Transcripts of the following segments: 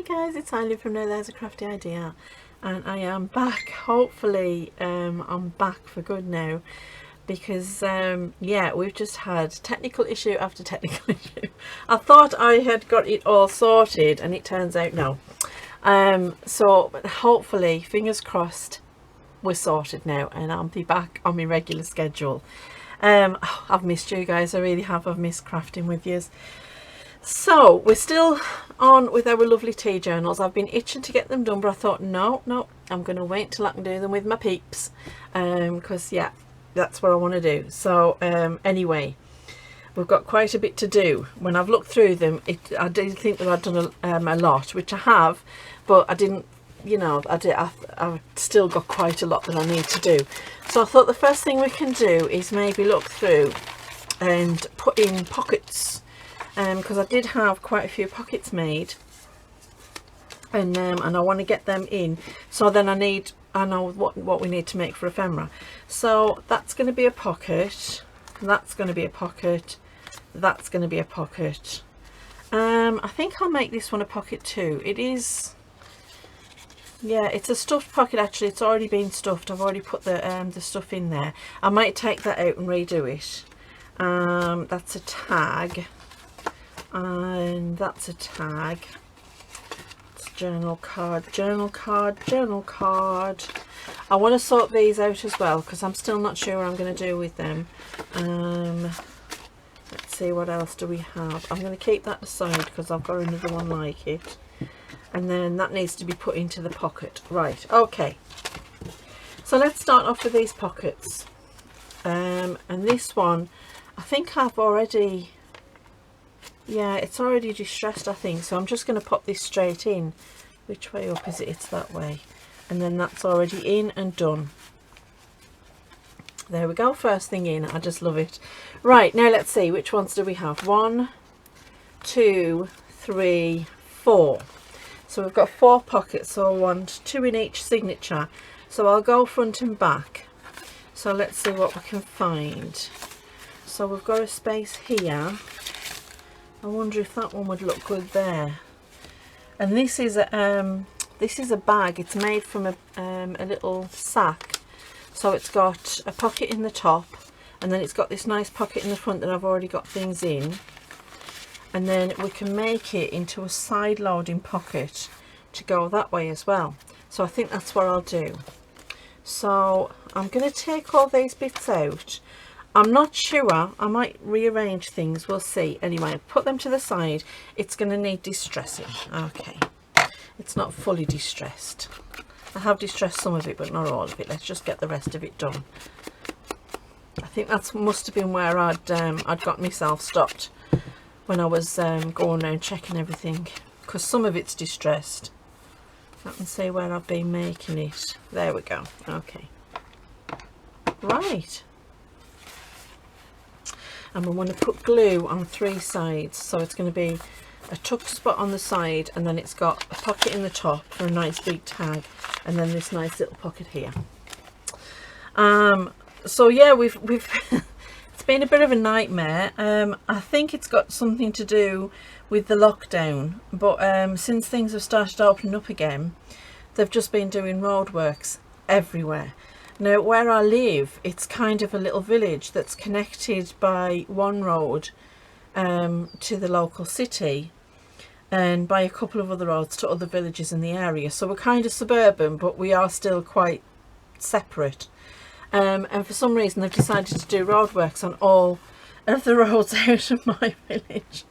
Hi guys, it's Eileen from Now There's a Crafty Idea, and I am back. Hopefully I'm back for good now, because yeah, we've just had technical issue after technical issue. I thought I had got it all sorted and it turns out no. But hopefully, fingers crossed, we're sorted now and I'll be back on my regular schedule. I've missed you guys, I really have. I've missed crafting with you. So we're still on with our lovely tea journals. I've been itching to get them done, but I thought no, I'm going to wait till I can do them with my peeps, because yeah, that's what I want to do. So anyway, we've got quite a bit to do. When I've looked through them, I did think that I'd done a lot, which I have, but I didn't, you know, I've still got quite a lot that I need to do. So I thought the first thing we can do is maybe look through and put in pockets, because I did have quite a few pockets made, and I want to get them in. So then I know what we need to make for ephemera. So that's going to be a pocket, that's going to be a pocket, that's going to be a pocket. I think I'll make this one a pocket too. It is, yeah, it's a stuffed pocket actually. It's already been stuffed. I've already put the stuff in there. I might take that out and redo it. That's a tag. And that's a tag. It's journal card, journal card, journal card. I want to sort these out as well because I'm still not sure what I'm going to do with them. Let's see, what else do we have? I'm going to keep that aside because I've got another one like it, and then that needs to be put into the pocket. Right, okay, so let's start off with these pockets, and this one I think I've already, yeah, it's already distressed I think, so I'm just going to pop this straight in. Which way up is it? It's that way, and then that's already in and done. There we go, first thing in. I just love it. Right, now let's see, which ones do we have? 1, 2, 3, 4. So we've got 4 pockets, so I want 2 in each signature, so I'll go front and back. So let's see what we can find. So we've got a space here. I wonder if that one would look good there. And this is a bag. It's made from a little sack, so it's got a pocket in the top, and then it's got this nice pocket in the front that I've already got things in, and then we can make it into a side loading pocket to go that way as well. So I think that's what I'll do. So I'm going to take all these bits out. I'm not sure, I might rearrange things, we'll see. Anyway, put them to the side. It's going to need distressing. Okay, it's not fully distressed. I have distressed some of it, but not all of it. Let's just get the rest of it done. I think that must have been where I'd got myself stopped when I was going around checking everything, because some of it's distressed. I can see where I've been making it. There we go. Okay, right. And we want to put glue on 3 sides, so it's going to be a tuck spot on the side, and then it's got a pocket in the top for a nice big tag, and then this nice little pocket here. So yeah, we've it's been a bit of a nightmare. I think it's got something to do with the lockdown, but since things have started opening up again, they've just been doing roadworks everywhere. Now where I live, it's kind of a little village that's connected by one road to the local city, and by a couple of other roads to other villages in the area. So we're kind of suburban, but we are still quite separate. And for some reason they've decided to do roadworks on all of the roads out of my village.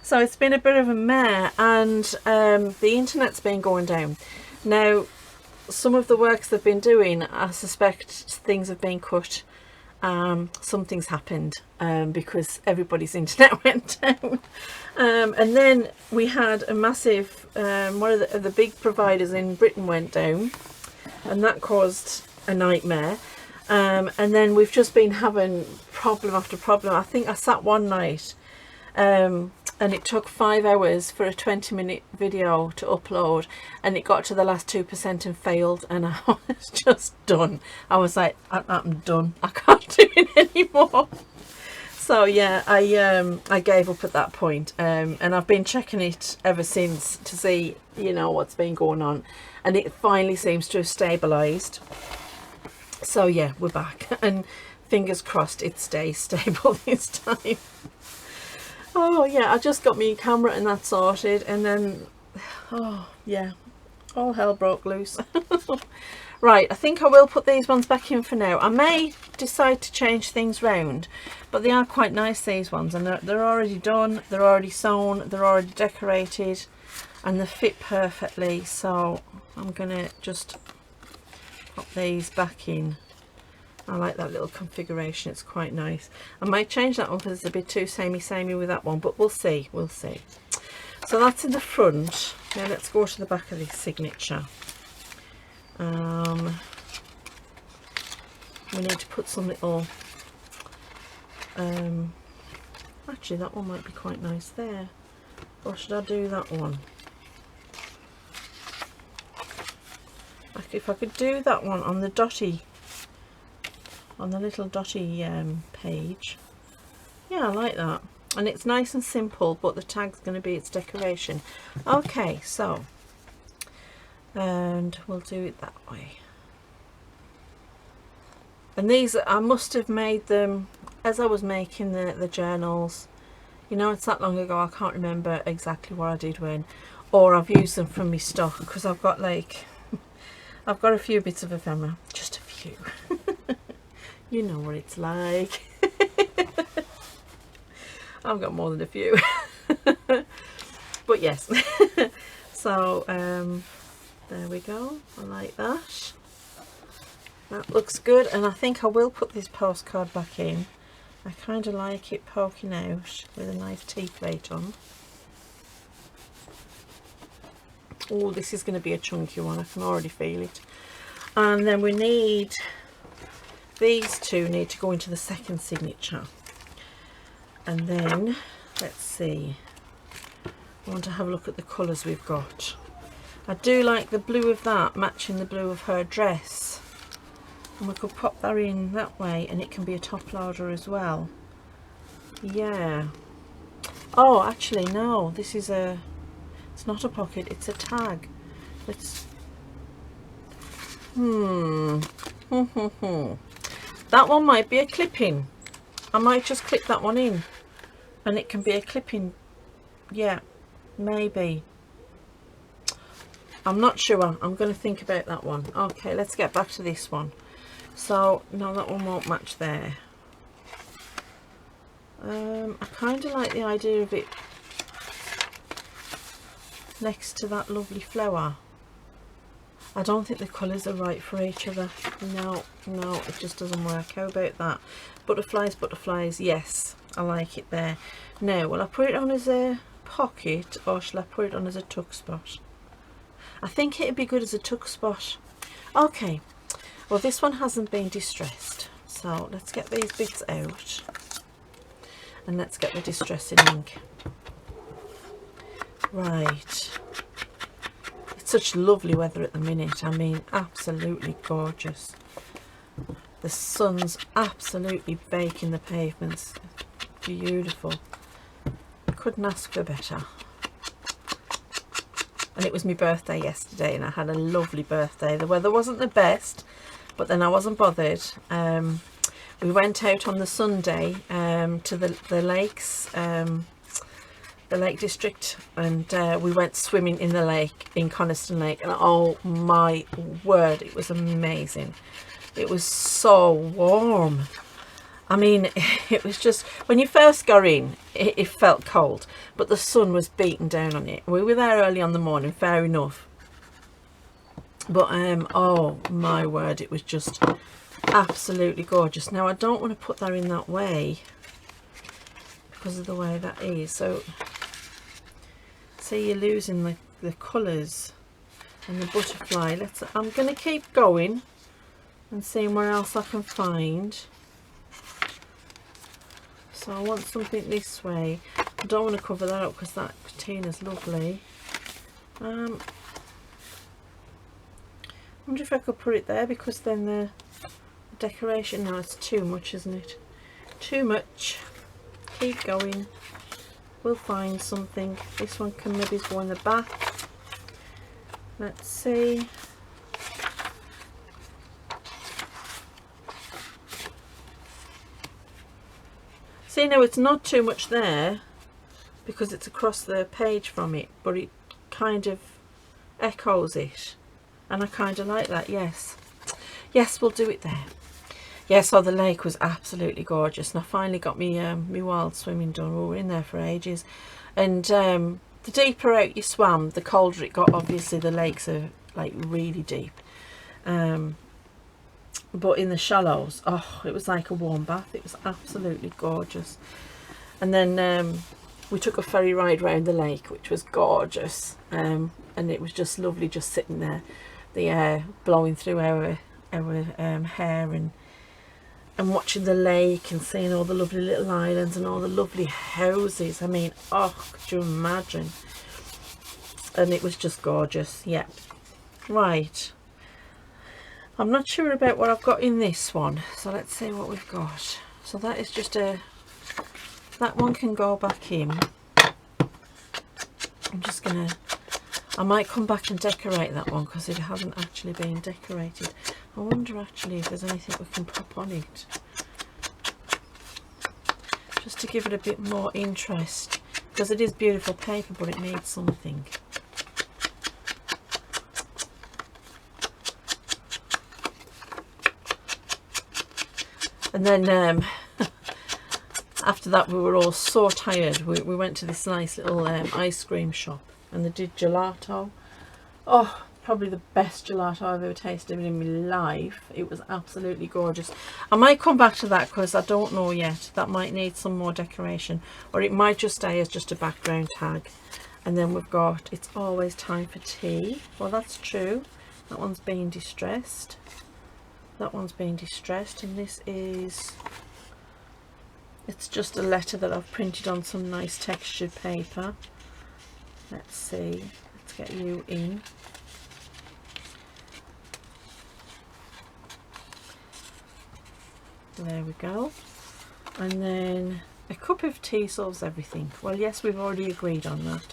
So it's been a bit of a mare, and the internet's been going down. Now some of the works they've been doing, I suspect things have been cut. Something's happened because everybody's internet went down, and then we had a massive one of the big providers in Britain went down, and that caused a nightmare. And then we've just been having problem after problem. I think I sat one night and it took 5 hours for a 20-minute video to upload, and it got to the last 2% and failed, and I was just done. I was like, I'm done, I can't do it anymore. So yeah, I gave up at that point, and I've been checking it ever since to see, you know, what's been going on, and it finally seems to have stabilized. So yeah, we're back, and fingers crossed it stays stable this time. Oh yeah, I just got my camera and that sorted, and then oh yeah, all hell broke loose. Right, I think I will put these ones back in for now. I may decide to change things round, but they are quite nice, these ones, and they're already done, they're already sewn, they're already decorated, and they fit perfectly. So I'm gonna just pop these back in. I like that little configuration, it's quite nice. I might change that one because it's a bit too samey with that one, but we'll see, we'll see. So that's in the front. Now let's go to the back of this signature. We need to put some little, actually that one might be quite nice there, or should I do that one? Like if I could do that one on the dotty, on the little dotty page. Yeah, I like that, and it's nice and simple, but the tag's going to be its decoration. Okay, so, and we'll do it that way. And these, I must have made them as I was making the journals. You know, it's that long ago, I can't remember exactly what I did when, or I've used them from my stock, because I've got like, I've got a few bits of ephemera, just a few. You know what it's like. I've got more than a few. But yes. So there we go, I like that. That looks good, and I think I will put this postcard back in. I kind of like it poking out with a nice T-plate on. Oh, this is going to be a chunky one, I can already feel it. And then we need, these two need to go into the second signature. And then, let's see, I want to have a look at the colours we've got. I do like the blue of that matching the blue of her dress. And we could pop that in that way, and it can be a top loader as well. Yeah. Oh, actually no, this is a, it's not a pocket, it's a tag. Let's, that one might be a clip-in. I might just clip that one in, and it can be a clip-in. Yeah, maybe. I'm not sure. I'm going to think about that one. Okay, let's get back to this one. So, no, that one won't match there. I kind of like the idea of it next to that lovely flower. I don't think the colours are right for each other. No, no, it just doesn't work. How about that? Butterflies, butterflies, yes, I like it there. Now, will I put it on as a pocket, or shall I put it on as a tuck spot? I think it'd be good as a tuck spot. Okay, well this one hasn't been distressed, so let's get these bits out and let's get the distressing ink. Right, it's such lovely weather at the minute. I mean, absolutely gorgeous. The sun's absolutely baking the pavements. Beautiful. Couldn't ask for better. And it was my birthday yesterday, and I had a lovely birthday. The weather wasn't the best, but then I wasn't bothered. We went out on the Sunday to the lakes, the Lake District, and we went swimming in the lake, in Coniston Lake, and oh my word, it was amazing. It was so warm. I mean, it was just, when you first got in, it felt cold, but the sun was beating down on it. We were there early on the morning, fair enough. But, oh my word, it was just absolutely gorgeous. Now, I don't want to put that in that way because of the way that is. So, see, you're losing the colours and the butterfly. I'm going to keep going and seeing where else I can find. So I want something this way. I don't want to cover that up because that patina's lovely. I wonder if I could put it there, because then the decoration, no, it's too much, isn't it? Too much. keep going, we'll find something. This one can maybe go in the back. Let's see. See, now it's not too much there because it's across the page from it, but it kind of echoes it, and I kind of like that. Yes, we'll do it there. Yeah, so the lake was absolutely gorgeous, and I finally got me me wild swimming done. We were in there for ages, and the deeper out you swam, the colder it got. Obviously the lakes are like really deep, but in the shallows, oh, it was like a warm bath. It was absolutely gorgeous. And then we took a ferry ride around the lake, which was gorgeous, and it was just lovely just sitting there, the air blowing through our hair, and watching the lake and seeing all the lovely little islands and all the lovely houses. I mean, oh, could you imagine? And it was just gorgeous. Yeah, right, I'm not sure about what I've got in this one, so let's see what we've got. So that is just that one can go back in. I'm just gonna, I might come back and decorate that one because it hasn't actually been decorated. I wonder actually if there's anything we can pop on it, just to give it a bit more interest, because it is beautiful paper, but it needs something. And then after that we were all so tired. We went to this nice little ice cream shop, and they did gelato. Oh, probably the best gelato I've ever tasted in my life. It was absolutely gorgeous. I might come back to that because I don't know yet. That might need some more decoration, or it might just stay as just a background tag. And then we've got It's Always Time for Tea. Well, that's true. That one's being distressed. That one's being distressed, and this is, it's just a letter that I've printed on some nice textured paper. Let's see, let's get you in. There we go. And then a cup of tea solves everything. Well, yes, we've already agreed on that,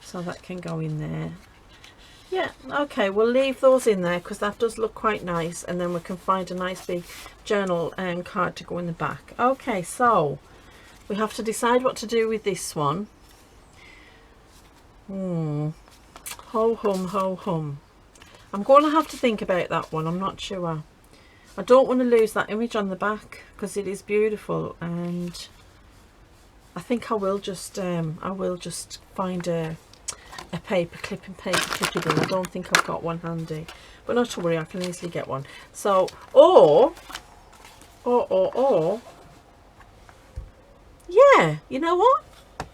so that can go in there. Yeah, okay, we'll leave those in there because that does look quite nice, and then we can find a nice big journal card to go in the back. Okay, so we have to decide what to do with this one. Ho hum, ho hum. I'm going to have to think about that one. I'm not sure. I don't want to lose that image on the back because it is beautiful, and I think I will just find a paper clip and paper clip it in. I don't think I've got one handy, but not to worry, I can easily get one. So or yeah, you know what,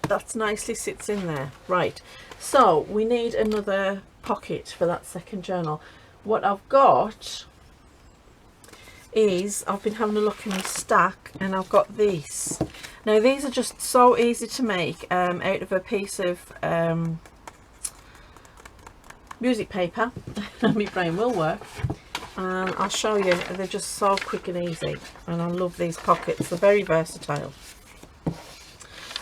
that's nicely sits in there. Right, so we need another pocket for that second journal. What I've got is, I've been having a look in my stack, and I've got these. Now these are just so easy to make out of a piece of music paper. My brain will work, and I'll show you. They're just so quick and easy, and I love these pockets. They're very versatile.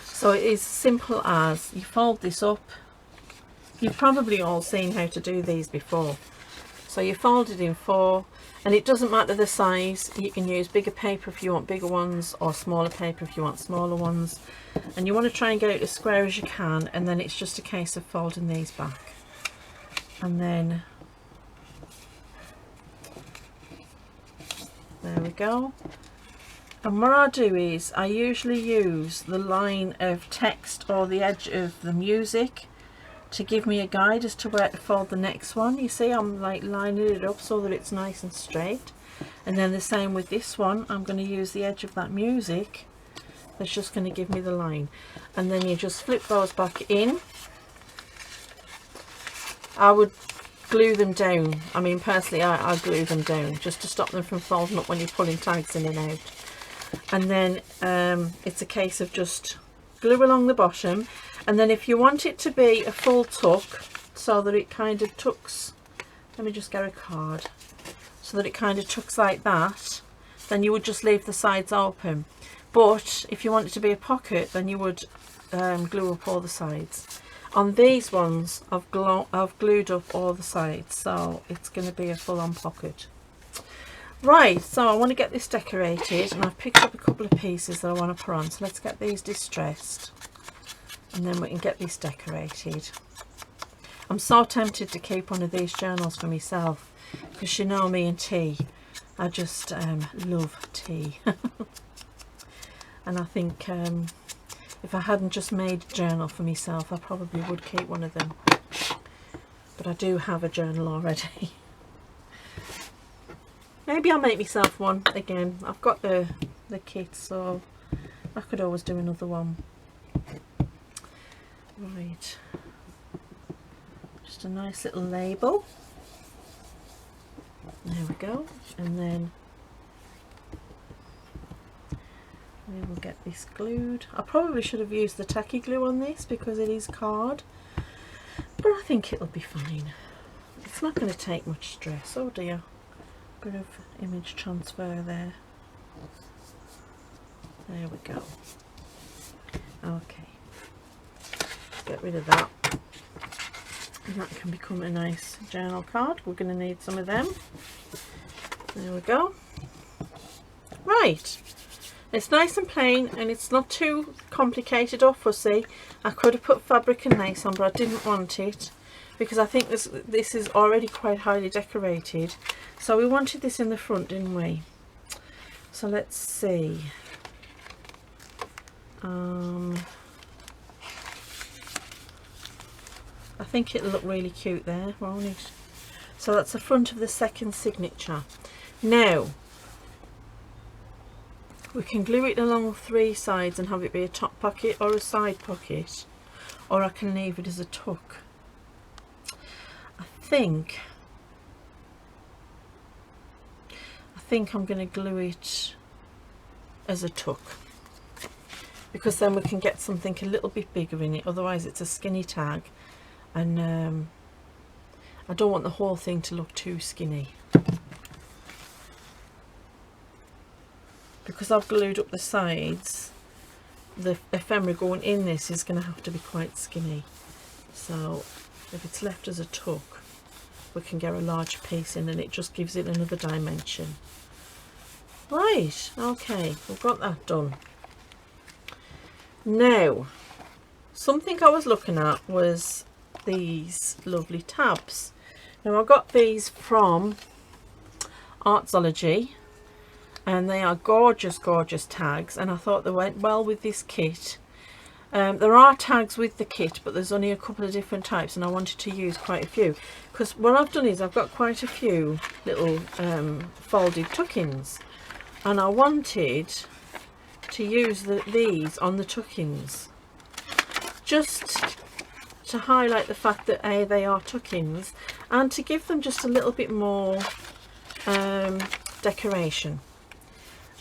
So it is simple as, you fold this up. You've probably all seen how to do these before. So you fold it in four, and it doesn't matter the size. You can use bigger paper if you want bigger ones, or smaller paper if you want smaller ones, and you want to try and get it as square as you can. And then it's just a case of folding these back, and then there we go. And what I do is, I usually use the line of text or the edge of the music to give me a guide as to where to fold the next one. You see, I'm like lining it up so that it's nice and straight. And then the same with this one, I'm going to use the edge of that music. That's just going to give me the line. And then you just flip those back in. I would glue them down. I mean, personally, I glue them down just to stop them from folding up when you're pulling tags in and out. And then it's a case of just glue along the bottom. And then if you want it to be a full tuck, so that it kind of tucks, let me just get a card, so that it kind of tucks like that, then you would just leave the sides open. But if you want it to be a pocket, then you would glue up all the sides. On these ones, I've glued up all the sides, so it's going to be a full-on pocket. Right, so I want to get this decorated, and I've picked up a couple of pieces that I want to put on. So let's get these distressed, and then we can get this decorated. I'm so tempted to keep one of these journals for myself, because you know me and tea. I just love tea. And I think if I hadn't just made a journal for myself, I probably would keep one of them. But I do have a journal already. Maybe I'll make myself one again. I've got the kit, so I could always do another one. Right. Just a nice little label. There we go. And then we will get this glued. I probably should have used the tacky glue on this because it is card, but I think it'll be fine. It's not going to take much stress. Oh dear, bit of image transfer there. There we go. Okay, get rid of that, and that can become a nice journal card. We're going to need some of them. There we go. Right, it's nice and plain, and it's not too complicated or fussy. I could have put fabric and lace on, but I didn't want it because I think this is already quite highly decorated. So we wanted this in the front, didn't we? So let's see. I think it'll look really cute there, won't it? So that's the front of the second signature. Now we can glue it along 3 sides and have it be a top pocket or a side pocket, or I can leave it as a tuck. I think I'm going to glue it as a tuck, because then we can get something a little bit bigger in it. Otherwise it's a skinny tag, and I don't want the whole thing to look too skinny. Because I've glued up the sides, the ephemera going in this is going to have to be quite skinny. So if it's left as a tuck, we can get a large piece in, and it just gives it another dimension. Right, okay, we've got that done. Now, something I was looking at was these lovely tabs. Now I got these from Artsology, and they are gorgeous tags, and I thought they went well with this kit. There are tags with the kit, but there's only a couple of different types, and I wanted to use quite a few, because what I've done is I've got quite a few little folded tuck-ins, and I wanted to use these on the tuck-ins just to highlight the fact that they are tuck-ins, and to give them just a little bit more decoration.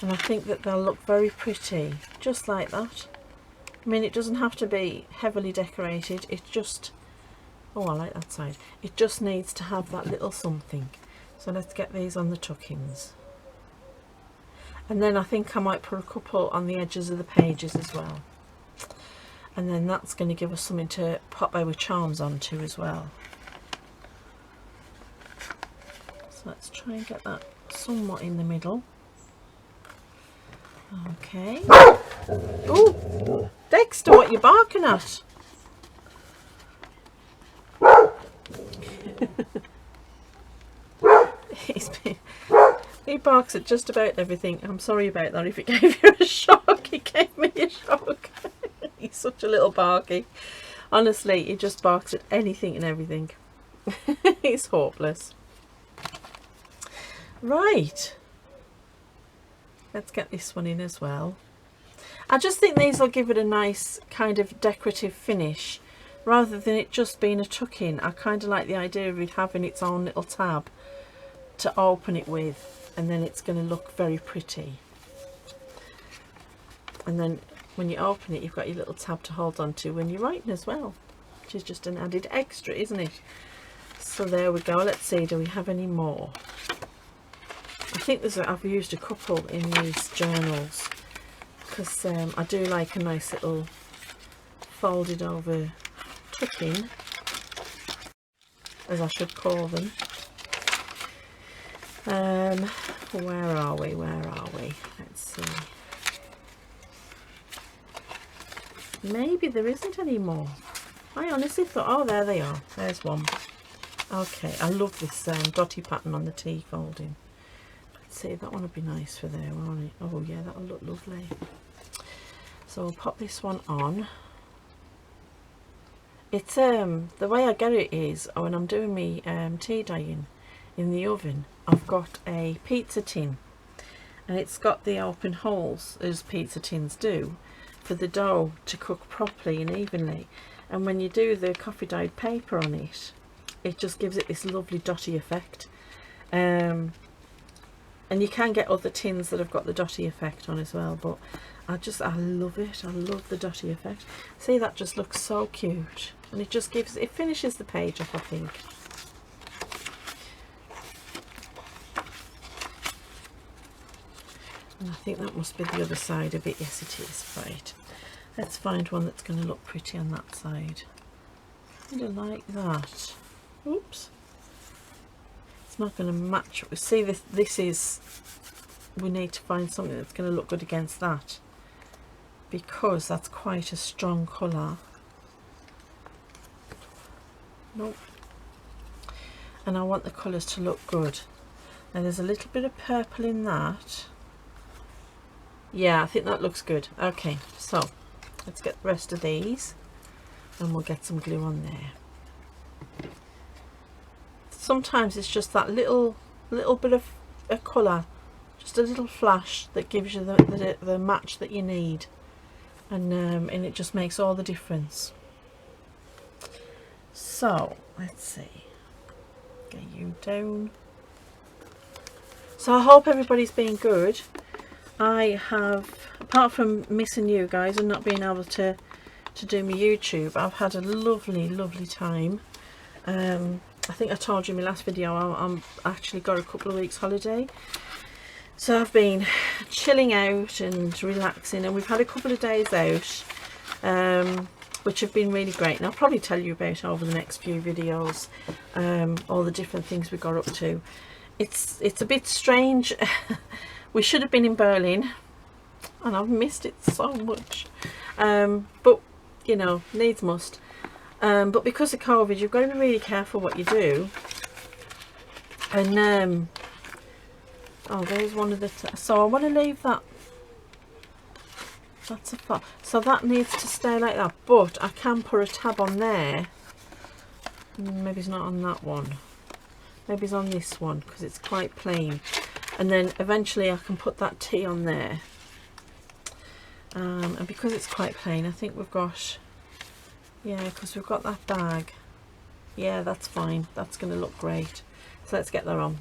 And I think that they'll look very pretty just like that. I mean, it doesn't have to be heavily decorated, it just, oh, I like that side, it just needs to have that little something. So let's get these on the tuck-ins, and then I think I might put a couple on the edges of the pages as well, and then that's going to give us something to pop our charms onto as well. So let's try and get that somewhat in the middle. Okay. Oh, Dexter, what are you barking at? He barks at just about everything. I'm sorry about that if it gave you a shock. He gave me a shock. He's such a little barky. Honestly, he just barks at anything and everything. He's hopeless. Right. Let's get this one in as well. I just think these will give it a nice kind of decorative finish, rather than it just being a tuck-in. I kind of like the idea of it having its own little tab to open it with, and then it's going to look very pretty. And then when you open it, you've got your little tab to hold on to when you're writing as well, which is just an added extra, isn't it? So there we go. Let's see, do we have any more? I think I've used a couple in these journals, because I do like a nice little folded over tuck-in, as I should call them. Where are we? Let's see. Maybe there isn't any more. I honestly thought, oh, there they are. There's one. Okay, I love this dotty pattern on the T folding. Let's see, that one would be nice for there, won't it? Oh yeah, that'll look lovely. So I'll pop this one on. It's the way I get it is when I'm doing me tea dyeing in the oven, I've got a pizza tin, and it's got the open holes as pizza tins do for the dough to cook properly and evenly. And when you do the coffee dyed paper on it, it just gives it this lovely dotty effect. And you can get other tins that have got the dotty effect on as well, but I love it. I love the dotty effect. See, that just looks so cute, and it just gives, it finishes the page up, I think. And I think that must be the other side of it. Yes, it is. Right, let's find one that's going to look pretty on that side. Kind of like that. Oops, it's not going to match. See, this is, we need to find something that's going to look good against that, because that's quite a strong colour. Nope. And I want the colours to look good. Now there's a little bit of purple in that. Yeah, I think that looks good. Okay, so let's get the rest of these, and we'll get some glue on there. Sometimes it's just that little bit of a colour, just a little flash, that gives you the match that you need, and it just makes all the difference. So let's see, get you down. So I hope everybody's been good. I have, apart from missing you guys and not being able to do my YouTube, I've had a lovely time. I think I told you in my last video, I'm actually got a couple of weeks holiday, so I've been chilling out and relaxing, and we've had a couple of days out, which have been really great, and I'll probably tell you about over the next few videos, all the different things we got up to. It's a bit strange. We should have been in Berlin, and I've missed it so much, but you know, needs must. But because of COVID, you've got to be really careful what you do. And oh, there's one of the, so I want to leave that, that's a far, so that needs to stay like that, but I can put a tab on there. Maybe it's not on that one, maybe it's on this one, because it's quite plain, and then eventually I can put that T on there. And because it's quite plain, I think we've got, yeah, because we've got that bag. Yeah, that's fine. That's going to look great. So let's get that on.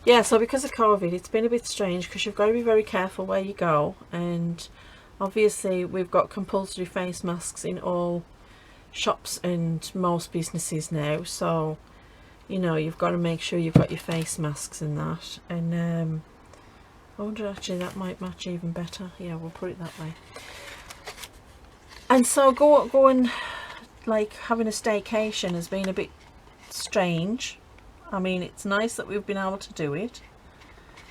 Yeah, so because of COVID, it's been a bit strange, because you've got to be very careful where you go. And obviously we've got compulsory face masks in all shops and most businesses now. So, you know, you've got to make sure you've got your face masks and that. And I wonder, actually, that might match even better. Yeah, we'll put it that way. And so going like having a staycation has been a bit strange. I mean, it's nice that we've been able to do it,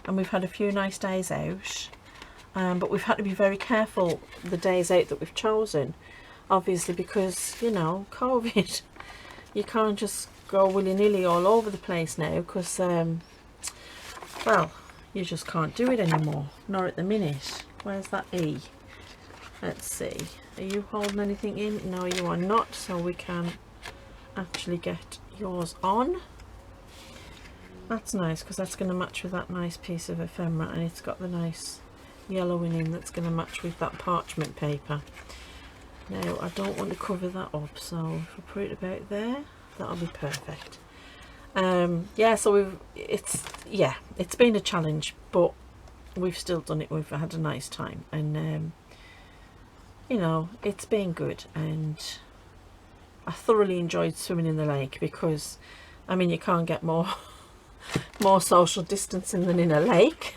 and we've had a few nice days out, but we've had to be very careful the days out that we've chosen, obviously, because, you know, COVID, you can't just go willy-nilly all over the place now, because well, you just can't do it anymore, not at the minute. Where's that E? Let's see, are you holding anything in? No, you are not, so we can actually get yours on. That's nice, because that's going to match with that nice piece of ephemera, and it's got the nice yellowing in that's going to match with that parchment paper. Now, I don't want to cover that up, so if I put it about there, that'll be perfect. Yeah, so it's been a challenge, but we've still done it. We've had a nice time, and you know, it's been good, and I thoroughly enjoyed swimming in the lake, because I mean, you can't get more social distancing than in a lake.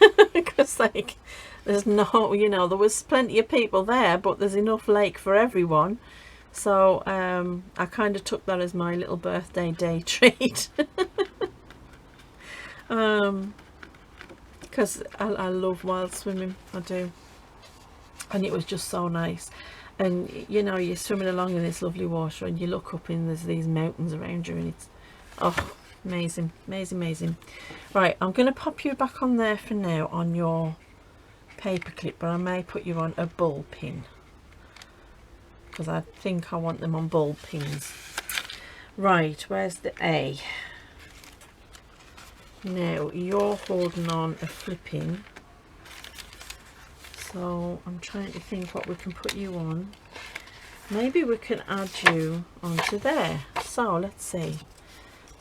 because like there's no, you know, there was plenty of people there, but there's enough lake for everyone. So I kind of took that as my little birthday day treat. Because I love wild swimming, I do, and it was just so nice. And you know, you're swimming along in this lovely water and you look up and there's these mountains around you, and it's, oh, amazing, amazing, amazing. Right, I'm going to pop you back on there for now on your paper clip, but I may put you on a ball pin because I think I want them on ball pins. Right, where's the A? Now you're holding on a flipping, so I'm trying to think what we can put you on. Maybe we can add you onto there. So let's see.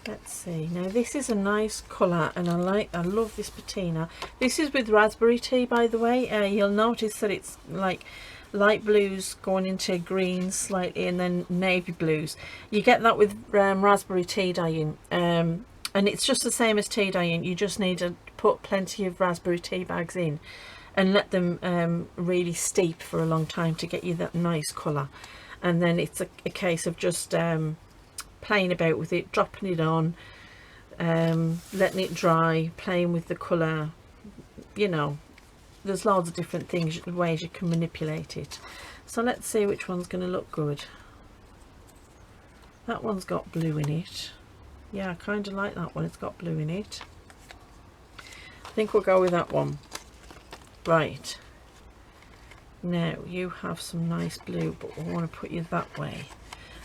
Let's see. Now this is a nice colour, and I love this patina. This is with raspberry tea, by the way. You'll notice that it's like light blues going into greens slightly, and then navy blues. You get that with raspberry tea dyeing. And it's just the same as tea dyeing. You just need to put plenty of raspberry tea bags in and let them really steep for a long time to get you that nice colour. And then it's a case of just playing about with it, dropping it on, letting it dry, playing with the colour. You know, there's loads of different things, ways you can manipulate it. So let's see which one's going to look good. That one's got blue in it. Yeah, I kind of like that one. It's got blue in it. I think we'll go with that one. Right. Now, you have some nice blue, but we want to put you that way.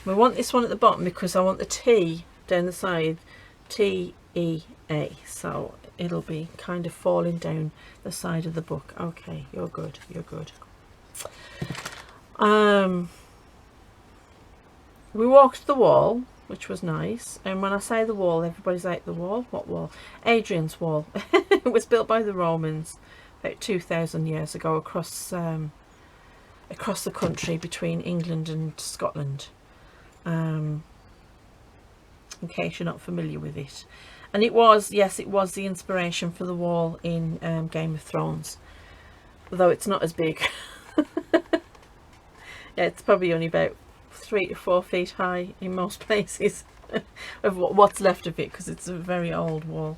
We want this one at the bottom because I want the T down the side. T-E-A. So it'll be kind of falling down the side of the book. Okay, you're good. You're good. We walked the wall, which was nice. And when I say the wall, everybody's like, the wall? What wall? Adrian's wall. It was built by the Romans about 2,000 years ago across the country between England and Scotland. In case you're not familiar with it. And it was, yes, it was the inspiration for the wall in Game of Thrones. Though it's not as big. Yeah, it's probably only about 3 to 4 feet high in most places of what's left of it, because it's a very old wall.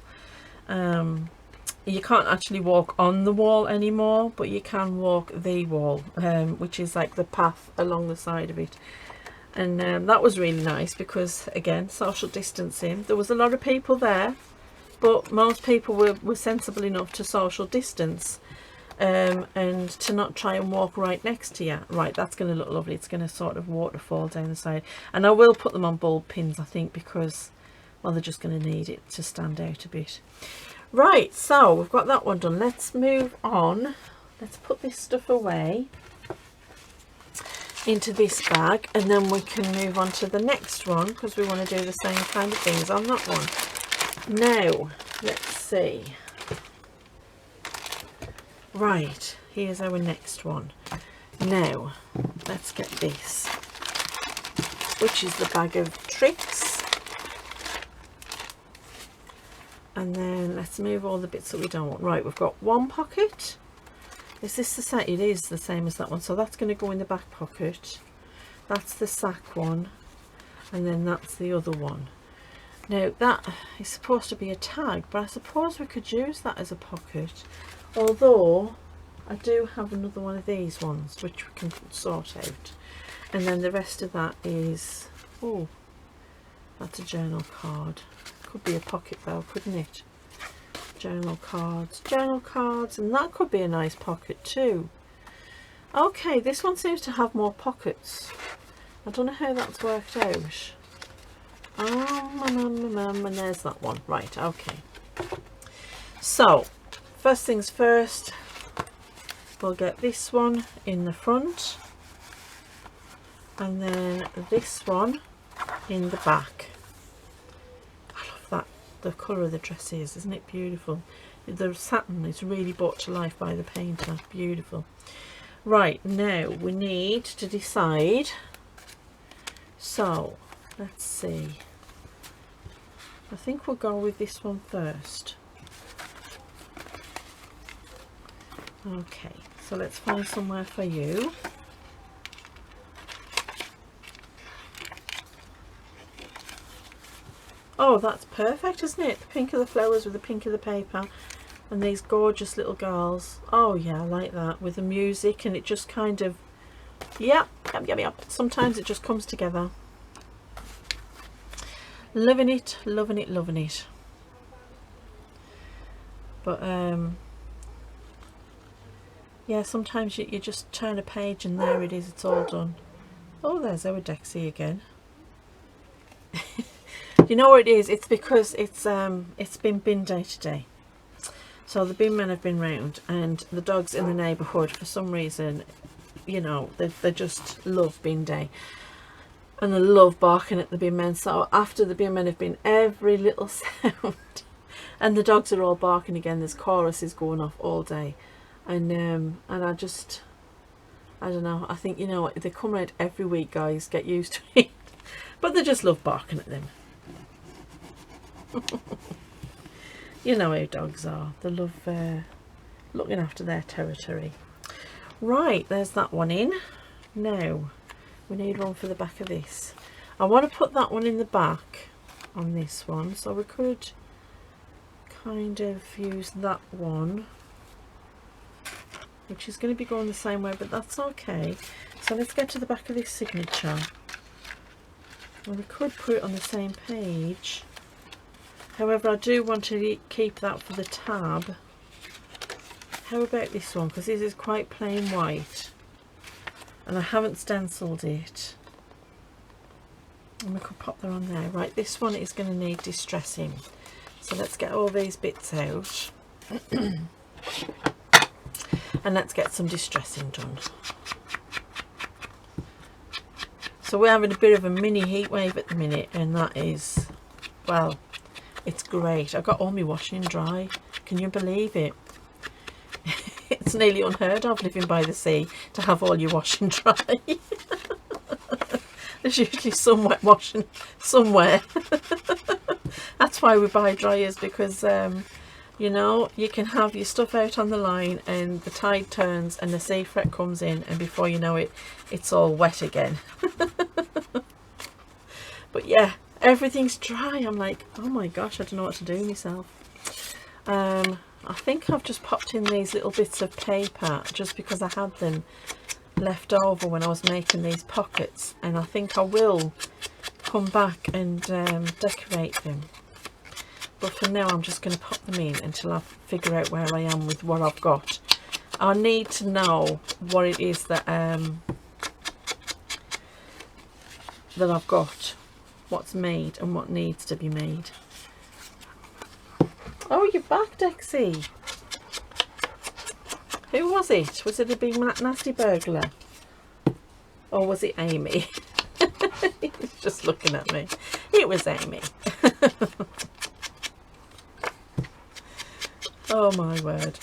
You can't actually walk on the wall anymore, but you can walk the wall, which is like the path along the side of it. And that was really nice because, again, social distancing. There was a lot of people there, but most people were sensible enough to social distance. And to not try and walk right next to you. Right, that's going to look lovely. It's going to sort of waterfall down the side, and I will put them on bulb pins, I think, because, well, they're just going to need it to stand out a bit. Right, so we've got that one done. Let's move on. Let's put this stuff away into this bag, and then we can move on to the next one because we want to do the same kind of things on that one. Now, let's see. Right, here's our next one. Now, let's get this, which is the bag of tricks. And then let's move all the bits that we don't want. Right, we've got one pocket. Is this the same? It is the same as that one. So that's going to go in the back pocket. That's the sack one. And then that's the other one. Now, that is supposed to be a tag, but I suppose we could use that as a pocket. Although I do have another one of these ones which we can sort out, and then the rest of that is, oh, that's a journal card. Could be a pocket though, couldn't it? Journal cards, and that could be a nice pocket too. Okay, this one seems to have more pockets. I don't know how that's worked out. And there's that one. Right, okay. So first things first, we'll get this one in the front, and then this one in the back. I love that, the colour of the dress is, isn't it beautiful? The satin is really brought to life by the painter. Beautiful. Right, now we need to decide. So let's see, I think we'll go with this one first. Okay, so let's find somewhere for you. Oh, that's perfect, isn't it? The pink of the flowers with the pink of the paper and these gorgeous little girls. Oh yeah, I like that, with the music, and it just kind of, yep. Sometimes it just comes together. Loving it, loving it, loving it. But yeah, sometimes you just turn a page and there it is, it's all done. Oh, there's our Dexy again. You know what it is? It's because it's been bin day today. So the bin men have been round, and the dogs in the neighbourhood, for some reason, you know, they just love bin day. And they love barking at the bin men. So after the bin men have been, every little sound, and the dogs are all barking again, there's choruses going off all day. And I don't know, I think, you know, they come around every week, guys, get used to it. But they just love barking at them. You know how dogs are, they love looking after their territory. Right, there's that one in. Now we need one for the back of this. I want to put that one in the back on this one, so we could kind of use that one, which is going to be going the same way, but that's okay. So let's get to the back of this signature, and we could put it on the same page. However, I do want to keep that for the tab. How about this one, because this is quite plain white and I haven't stenciled it, and we could pop that on there. Right, this one is going to need distressing, so let's get all these bits out and let's get some distressing done. So we're having a bit of a mini heat wave at the minute, and that is, well, it's great. I've got all my washing dry. Can you believe it? It's nearly unheard of living by the sea to have all your washing dry. There's usually some wet washing somewhere. That's why we buy dryers, because you know, you can have your stuff out on the line and the tide turns and the sea fret comes in, and before you know it, it's all wet again. But yeah, everything's dry. I'm like, oh my gosh, I don't know what to do myself. I think I've just popped in these little bits of paper just because I had them left over when I was making these pockets, and I think I will come back and decorate them. But for now, I'm just going to pop them in until I figure out where I am with what I've got. I need to know what it is that that I've got, what's made and what needs to be made. Oh, you're back, Dexy. Who was it? Was it a big nasty burglar? Or was it Amy? He's just looking at me. It was Amy. Oh my word.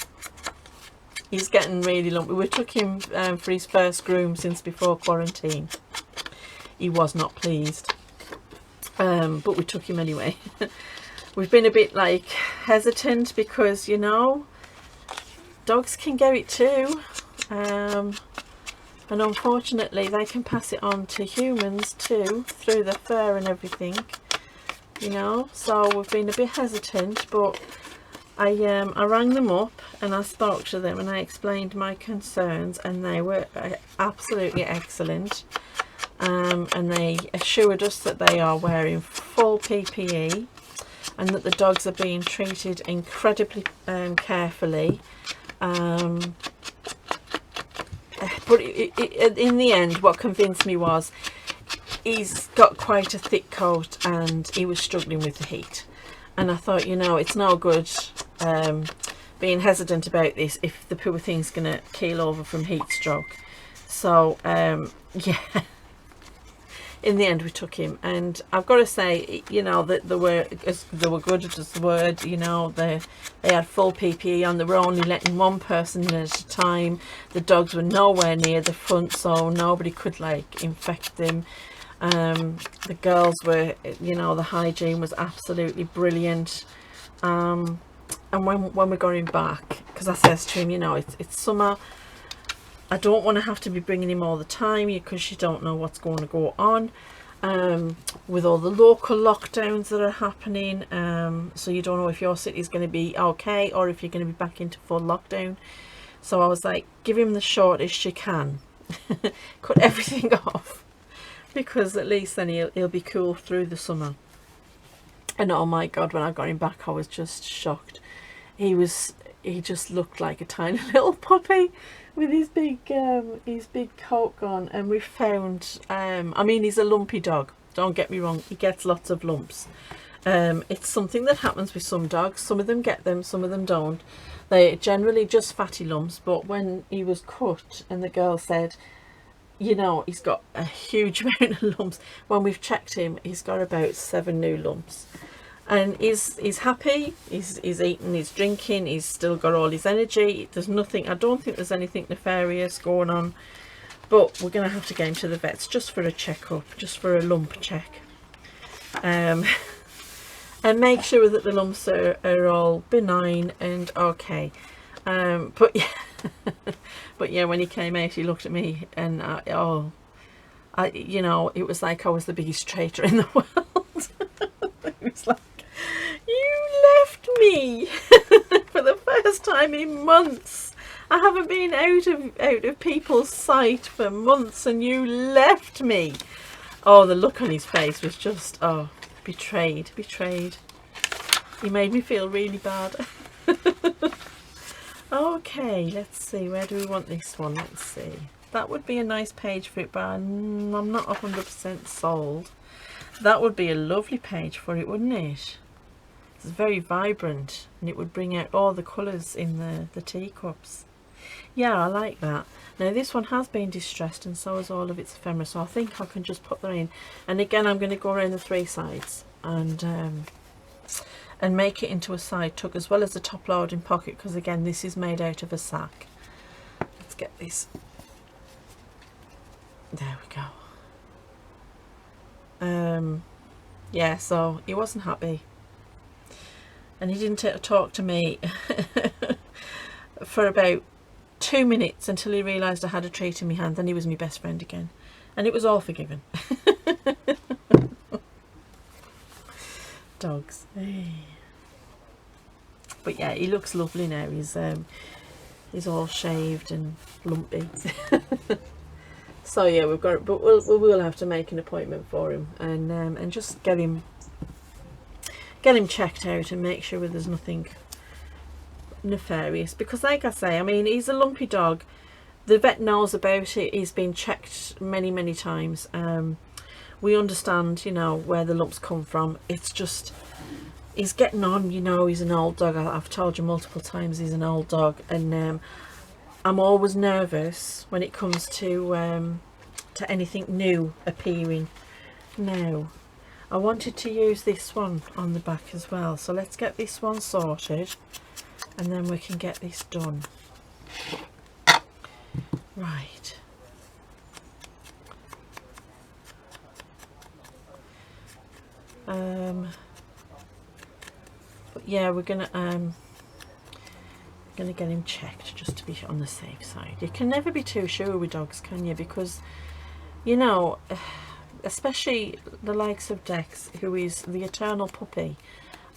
He's getting really lumpy. We took him for his first groom since before quarantine. He was not pleased. But we took him anyway. We've been a bit like hesitant because, you know, dogs can get it too, and unfortunately they can pass it on to humans too through the fur and everything, you know. So we've been a bit hesitant, but I rang them up and I spoke to them and I explained my concerns, and they were absolutely excellent. And they assured us that they are wearing full PPE and that the dogs are being treated incredibly carefully. But in the end, what convinced me was he's got quite a thick coat and he was struggling with the heat. And I thought, you know, it's no good being hesitant about this if the poor thing's going to keel over from heat stroke. So, yeah. In the end, we took him, and I've got to say, you know, that they were good at the word. You know, they had full PPE on. They were only letting one person in at a time. The dogs were nowhere near the front, so nobody could like infect them. The girls were, you know, the hygiene was absolutely brilliant. and when we're going back, because I says to him, you know, it's summer, I don't want to have to be bringing him all the time because you don't know what's going to go on with all the local lockdowns that are happening, so you don't know if your city is going to be okay or if you're going to be back into full lockdown. So I was like, give him the shortest you can. Cut everything off, because at least then he'll be cool through the summer. And oh my god, when I got him back, I was just shocked. He just looked like a tiny little puppy with his big coat on. And we found, I mean, he's a lumpy dog, don't get me wrong, he gets lots of lumps. It's something that happens with some dogs. Some of them get them, some of them don't. They're generally just fatty lumps, but when he was cut and the girl said, you know, he's got a huge amount of lumps, when we've checked him, he's got about 7 new lumps. And he's happy, he's eating, he's drinking, he's still got all his energy. There's nothing, I don't think there's anything nefarious going on, but we're going to have to get him to the vets just for a checkup, just for a lump check. And make sure that the lumps are all benign and okay. But yeah, when he came out, he looked at me and you know, it was like I was the biggest traitor in the world. It was like, you left me for the first time in months. I haven't been out of people's sight for months, and you left me. Oh, the look on his face was just, oh, betrayed. He made me feel really bad. Okay, let's see, where do we want this one? Let's see, that would be a nice page for it, but I'm not 100% sold. That would be a lovely page for it, wouldn't it? It's very vibrant, and it would bring out all the colours in the teacups. Yeah, I like that. Now this one has been distressed, and so is all of its ephemera, so I think I can just put that in. And again, I'm going to go around the 3 sides and make it into a side tuck as well as the top loading pocket, because again, this is made out of a sack. Let's get this. There we go. Yeah, so he wasn't happy, and he didn't talk to me for about 2 minutes until he realised I had a treat in my hand. Then he was my best friend again, and it was all forgiven. Dogs. But yeah, he looks lovely now. He's all shaved and lumpy. So yeah, we've got, but we will have to make an appointment for him and just get him checked out and make sure there's nothing nefarious, because like I say, I mean, he's a lumpy dog. The vet knows about it. He's been checked many times. We understand, you know, where the lumps come from. It's just, he's getting on, you know, he's an old dog. I've told you multiple times he's an old dog, and I'm always nervous when it comes to anything new appearing. Now, I wanted to use this one on the back as well, so let's get this one sorted, and then we can get this done. Right. But yeah, we're gonna get him checked just to be on the safe side. You can never be too sure with dogs, can you? Because, you know, especially the likes of Dex, who is the eternal puppy.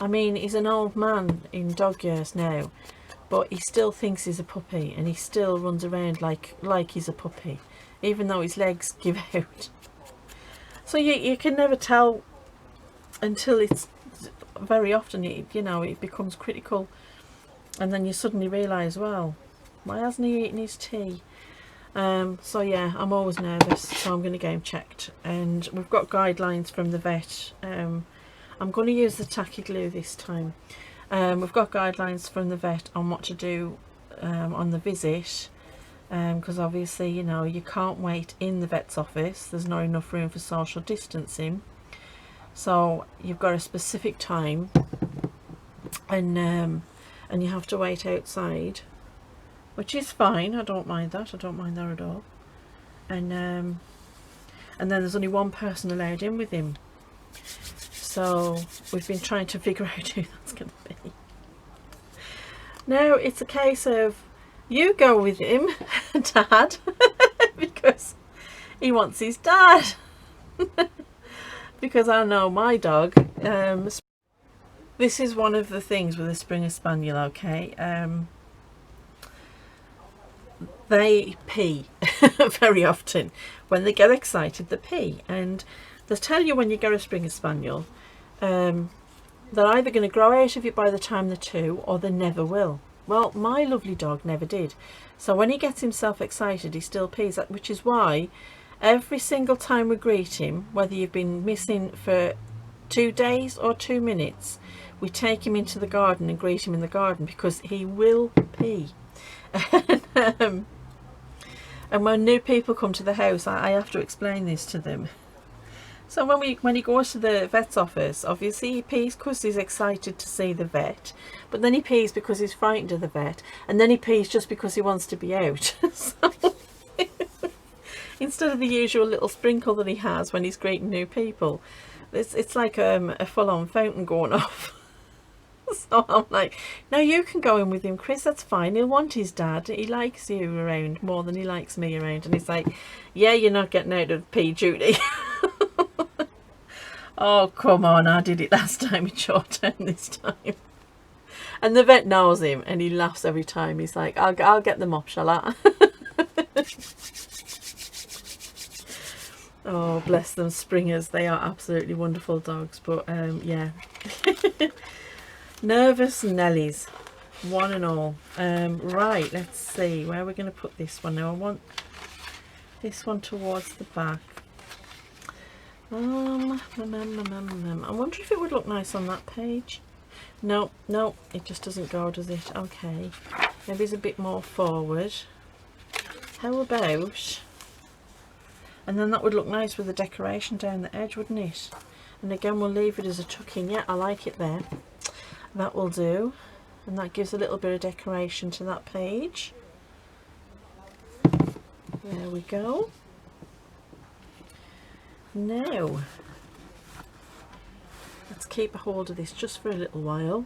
I mean, he's an old man in dog years now, but he still thinks he's a puppy, and he still runs around like he's a puppy, even though his legs give out. So you can never tell until it's very often, you know, it becomes critical, and then you suddenly realise, well, why hasn't he eaten his tea? So yeah, I'm always nervous, so I'm going to get him checked, and we've got guidelines from the vet. I'm going to use the tacky glue this time. We've got guidelines from the vet on what to do on the visit, because obviously, you know, you can't wait in the vet's office. There's not enough room for social distancing, so you've got a specific time, and you have to wait outside, which is fine. I don't mind that. I don't mind that at all. And then there's only one person allowed in with him, so we've been trying to figure out who that's going to be. No, it's a case of you go with him, Dad, because he wants his dad. Because I know my dog. This is one of the things with a Springer Spaniel, okay? They pee very often. When they get excited, they pee. And they'll tell you when you get a Springer Spaniel, they're either going to grow out of it by the time they're 2 or they never will. Well, my lovely dog never did. So when he gets himself excited, he still pees, which is why every single time we greet him, whether you've been missing for 2 days or 2 minutes, we take him into the garden and greet him in the garden, because he will pee. And when new people come to the house, I have to explain this to them. So when he goes to the vet's office, obviously he pees because he's excited to see the vet, but then he pees because he's frightened of the vet, and then he pees just because he wants to be out. So instead of the usual little sprinkle that he has when he's greeting new people, it's like a full-on fountain going off. So I'm like, no, you can go in with him, Chris, that's fine, he'll want his dad, he likes you around more than he likes me around. And he's like, yeah, you're not getting out of pee duty. Oh, come on, I did it last time, it's your turn this time. And the vet knows him and he laughs every time. He's like, I'll get them up, shall I? Oh, bless them, Springers, they are absolutely wonderful dogs. But yeah. Nervous Nellies, one and all. Right, let's see where we're going to put this one now. I want this one towards the back. I wonder if it would look nice on that page. No, it just doesn't go, does it? Okay, maybe it's a bit more forward. How about, and then that would look nice with the decoration down the edge, wouldn't it? And again, we'll leave it as a tuck-in. Yeah, I like it there. That will do, and that gives a little bit of decoration to that page. There we go. Now let's keep a hold of this just for a little while,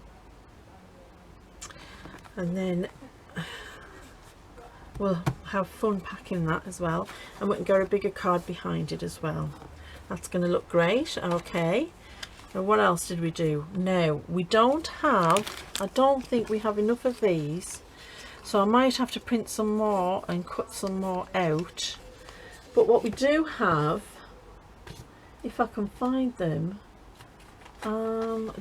and then we'll have fun packing that as well, and we can go a bigger card behind it as well. That's going to look great. Okay, and what else did we do? No, we don't have, I don't think we have enough of these, so I might have to print some more and cut some more out. But what we do have, if I can find them, so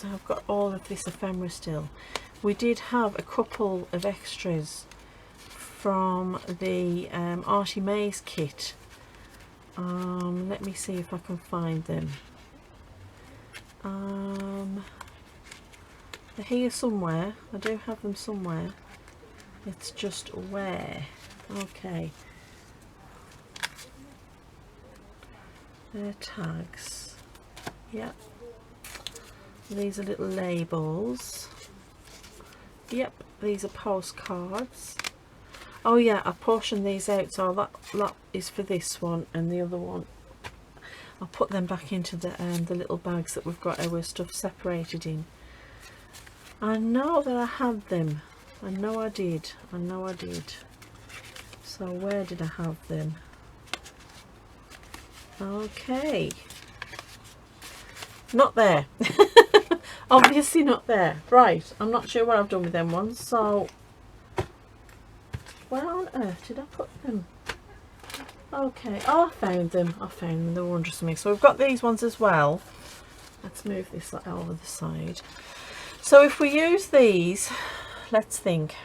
I've got all of this ephemera still. We did have a couple of extras from the Artie Maze kit. Let me see if I can find them. They're here somewhere. I do have them somewhere. It's just where. Okay. They're tags. Yep. These are little labels. Yep. These are postcards. Oh yeah, I portioned these out, so that is for this one, and the other one I'll put them back into the little bags that we've got our stuff separated in. I know that I had them. I know I did. I know I did. So where did I have them? Okay, not there. Obviously not there. Right, I'm not sure what I've done with them ones, so where on earth did I put them? Okay, oh, I found them. They were wondrous to me. So we've got these ones as well. Let's move this over the side. So if we use these, let's think.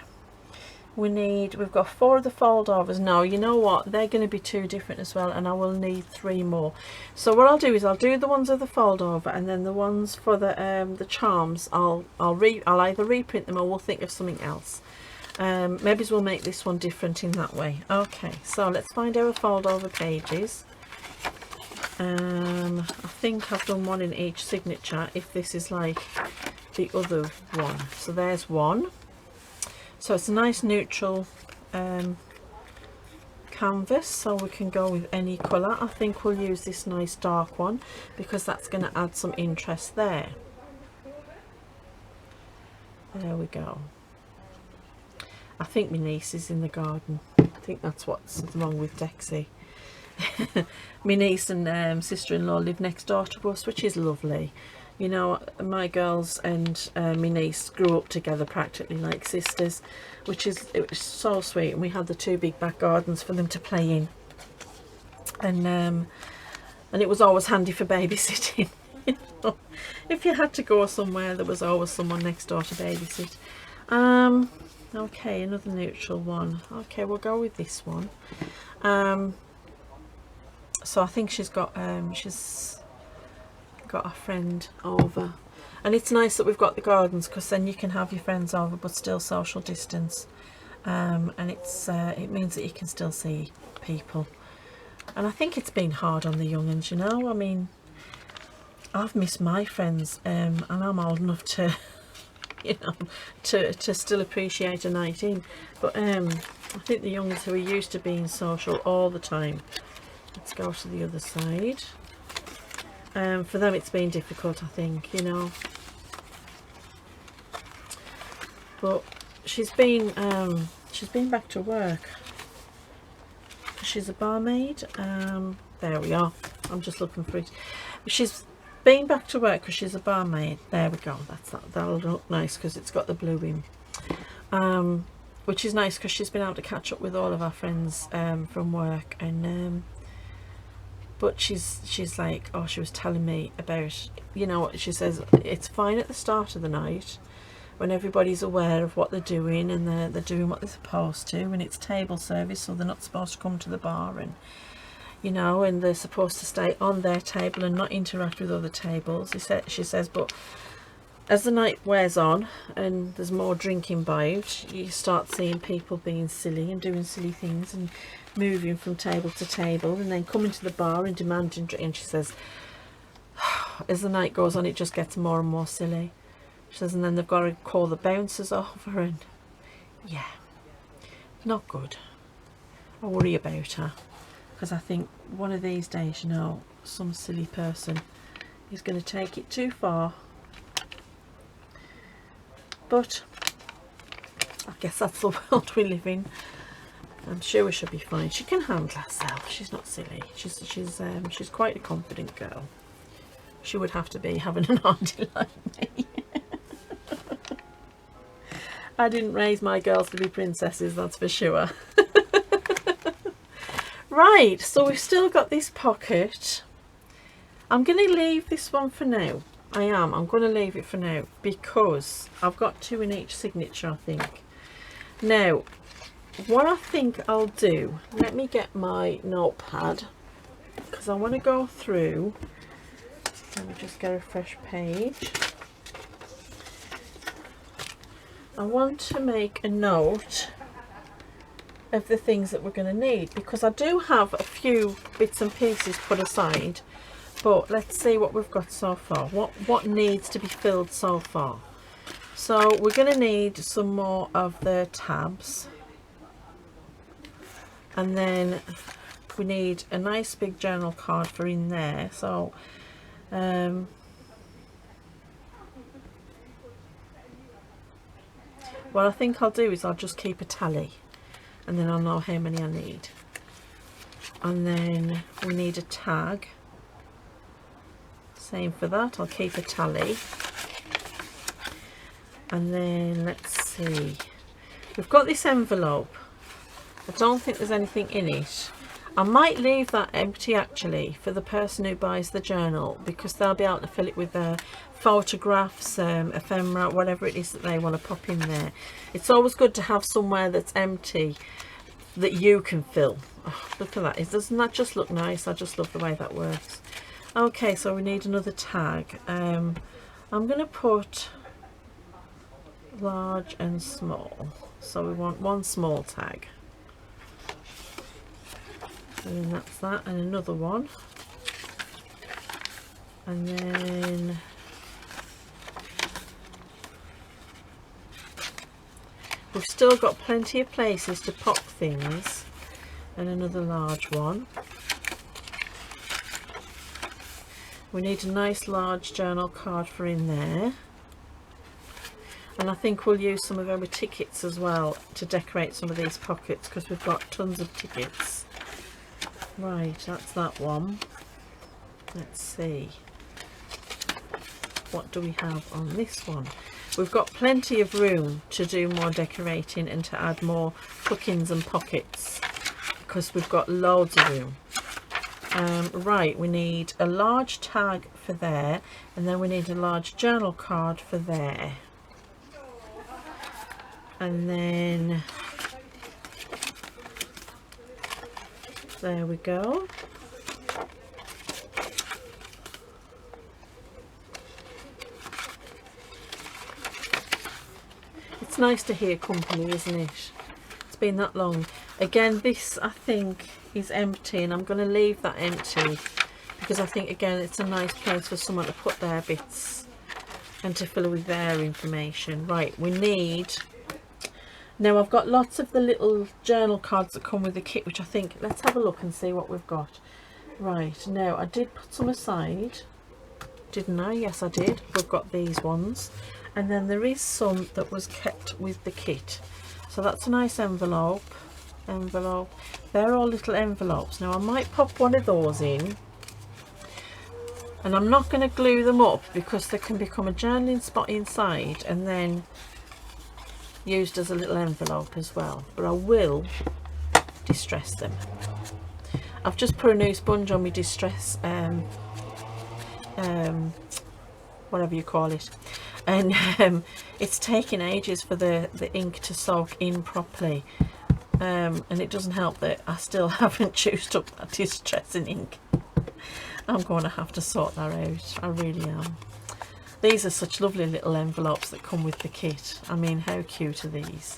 We've got 4 of the fold overs. No, you know what, they're going to be 2 different as well, and I will need 3 more. So what I'll do is I'll do the ones of the fold over, and then the ones for the charms I'll either reprint them or we'll think of something else. Maybe we'll make this one different in that way. Okay, so let's find our fold over pages. I think I've done one in each signature, if this is like the other one. So there's one. So it's a nice neutral canvas, so we can go with any colour. I think we'll use this nice dark one because that's going to add some interest there. There we go. I think my niece is in the garden. I think that's what's wrong with Dexy. My niece and sister-in-law live next door to us, which is lovely. You know, my girls and my niece grew up together practically like sisters, it was so sweet. And we had the 2 big back gardens for them to play in, and it was always handy for babysitting. You know, if you had to go somewhere, there was always someone next door to babysit. Okay, another neutral one. Okay, we'll go with this one. So I think she's got a friend over, and it's nice that we've got the gardens, because then you can have your friends over but still social distance, and it means that you can still see people. And I think it's been hard on the young'uns, you know. I mean, I've missed my friends, and I'm old enough to you know, to still appreciate a night in, but I think the young'uns who are used to being social all the time, let's go to the other side. For them it's been difficult, I think, you know. But she's been back to work. She's a barmaid. There we are. I'm just looking for it. She's been back to work because she's a barmaid. There we go. That'll look nice because it's got the blue in. Which is nice because she's been able to catch up with all of our friends from work, and but she's like, oh, she was telling me about, you know, she says it's fine at the start of the night when everybody's aware of what they're doing and they're doing what they're supposed to, and it's table service, so they're not supposed to come to the bar, and you know, and they're supposed to stay on their table and not interact with other tables. She says, but as the night wears on and there's more drink imbibed, you start seeing people being silly and doing silly things and moving from table to table and then coming to the bar and demanding drink. And she says, as the night goes on, it just gets more and more silly. She says, and then they've got to call the bouncers over, and yeah, not good. I worry about her, because I think one of these days, you know, some silly person is going to take it too far. But I guess that's the world we live in. I'm sure she'll be fine. She can handle herself. She's not silly. She's quite a confident girl. She would have to be, having an auntie like me. I didn't raise my girls to be princesses, that's for sure. Right, so we've still got this pocket. I'm going to leave this one for now. I'm going to leave it for now because I've got 2 in each signature, I think. Now, what I think I'll do, let me get my notepad, because I want to go through. Let me just get a fresh page. I want to make a note of the things that we're going to need, because I do have a few bits and pieces put aside, but let's see what we've got so far, what needs to be filled so far. So we're going to need some more of the tabs, and then we need a nice big journal card for in there. So what I think I'll do is I'll just keep a tally, and then I'll know how many I need. And then we need a tag, same for that, I'll keep a tally. And then let's see, we've got this envelope. I don't think there's anything in it. I might leave that empty actually for the person who buys the journal, because they'll be able to fill it with photographs, ephemera, whatever it is that they want to pop in there. It's always good to have somewhere that's empty that you can fill. Oh, look at that. Doesn't that just look nice? I just love the way that works. Okay, so we need another tag. I'm going to put large and small. So we want one small tag. And then that's that, and another one. And then we've still got plenty of places to pop things, and another large one. We need a nice large journal card for in there. And I think we'll use some of our tickets as well to decorate some of these pockets, because we've got tons of tickets. Right, that's that one. Let's see. What do we have on this one? We've got plenty of room to do more decorating and to add more hookings and pockets, because we've got loads of room. Right, we need a large tag for there, and then we need a large journal card for there. And then there we go. It's nice to hear company, isn't it? It's been that long. Again, this I think is empty, and I'm going to leave that empty because I think, again, it's a nice place for someone to put their bits and to fill with their information. Right, we need... Now, I've got lots of the little journal cards that come with the kit, which I think... Let's have a look and see what we've got. Right, now, I did put some aside, didn't I? Yes, I did. We've got these ones. And then there is some that was kept with the kit. So that's a nice envelope. They're all little envelopes. Now, I might pop one of those in. And I'm not going to glue them up because they can become a journaling spot inside and then used as a little envelope as well. But I will distress them. I've just put a new sponge on my distress, whatever you call it. And it's taking ages for the ink to soak in properly. And it doesn't help that I still haven't used up that distressing ink. I'm going to have to sort that out. I really am. These are such lovely little envelopes that come with the kit. I mean, how cute are these?